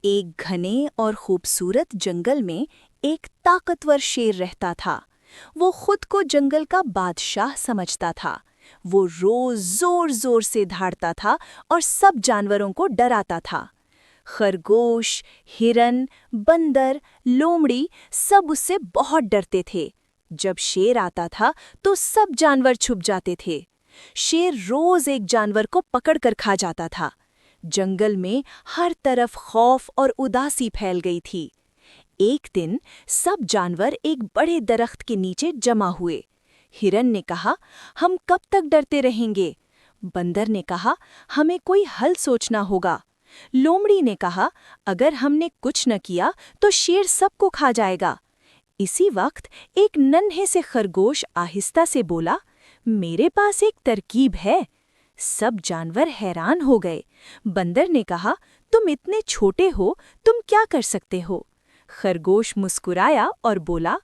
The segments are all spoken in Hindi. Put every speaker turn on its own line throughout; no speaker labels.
एक घने और खूबसूरत जंगल में एक ताकतवर शेर रहता था। वो खुद को जंगल का बादशाह समझता था। वो रोज जोर जोर से दहाड़ता था और सब जानवरों को डराता था। खरगोश, हिरन, बंदर, लोमड़ी सब उससे बहुत डरते थे। जब शेर आता था तो सब जानवर छुप जाते थे। शेर रोज एक जानवर को पकड़कर खा जाता था। जंगल में हर तरफ खौफ और उदासी फैल गई थी। एक दिन सब जानवर एक बड़े दरख्त के नीचे जमा हुए। हिरन ने कहा, हम कब तक डरते रहेंगे? बंदर ने कहा, हमें कोई हल सोचना होगा। लोमड़ी ने कहा, अगर हमने कुछ न किया तो शेर सबको खा जाएगा। इसी वक्त एक नन्हे से खरगोश आहिस्ता से बोला, मेरे पास एक तरकीब है। सब जानवर हैरान हो गए। बंदर ने कहा, तुम इतने छोटे हो, तुम क्या कर सकते हो? खरगोश मुस्कुराया और बोला,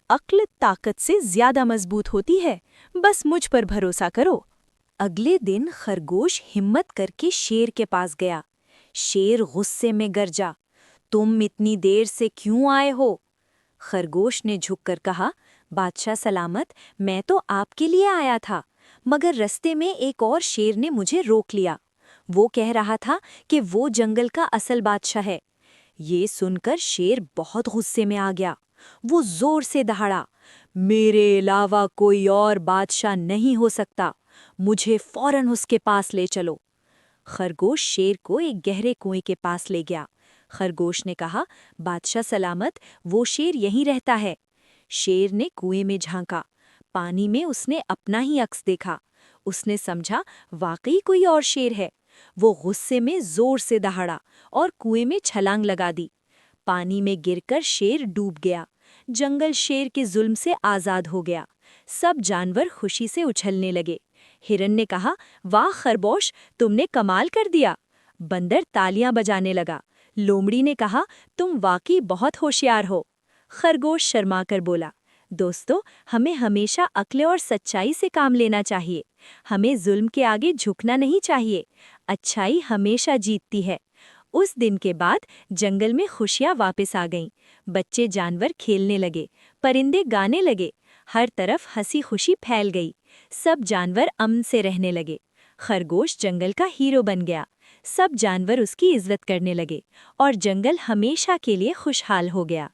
अक्ल ताकत से ज्यादा मजबूत होती है, बस मुझ पर भरोसा करो। अगले दिन खरगोश हिम्मत करके शेर के पास गया। शेर गुस्से में गरजा, तुम इतनी देर से क्यों आए हो? खरगोश ने झुककर कहा, बादशाह सलामत, मैं तो आपके लिए आया था, मगर रास्ते में एक और शेर ने मुझे रोक लिया। वो कह रहा था कि वो जंगल का असल बादशाह है। ये सुनकर शेर बहुत गुस्से में आ गया। वो जोर से दहाड़ा, मेरे अलावा कोई और बादशाह नहीं हो सकता, मुझे फौरन उसके पास ले चलो। खरगोश शेर को एक गहरे कुएं के पास ले गया। खरगोश ने कहा, बादशाह सलामत, वो शेर यहीं रहता है। शेर ने कुएं में झांका। पानी में उसने अपना ही अक्स देखा। उसने समझा वाकई कोई और शेर है। वो गुस्से में जोर से दहाड़ा और कुएं में छलांग लगा दी। पानी में गिरकर शेर डूब गया। जंगल शेर के जुल्म से आजाद हो गया। सब जानवर खुशी से उछलने लगे। हिरन ने कहा, वाह खरगोश, तुमने कमाल कर दिया। बंदर तालियां बजाने लगा। लोमड़ी ने कहा, तुम वाकई बहुत होशियार हो। खरगोश शर्मा कर बोला, दोस्तों, हमें हमेशा अक्ल और सच्चाई से काम लेना चाहिए। हमें जुल्म के आगे झुकना नहीं चाहिए। अच्छाई हमेशा जीतती है। उस दिन के बाद जंगल में खुशियां वापस आ गईं। बच्चे जानवर खेलने लगे, परिंदे गाने लगे, हर तरफ हंसी खुशी फैल गई। सब जानवर अमन से रहने लगे। खरगोश जंगल का हीरो बन गया। सब जानवर उसकी इज्जत करने लगे और जंगल हमेशा के लिए खुशहाल हो गया।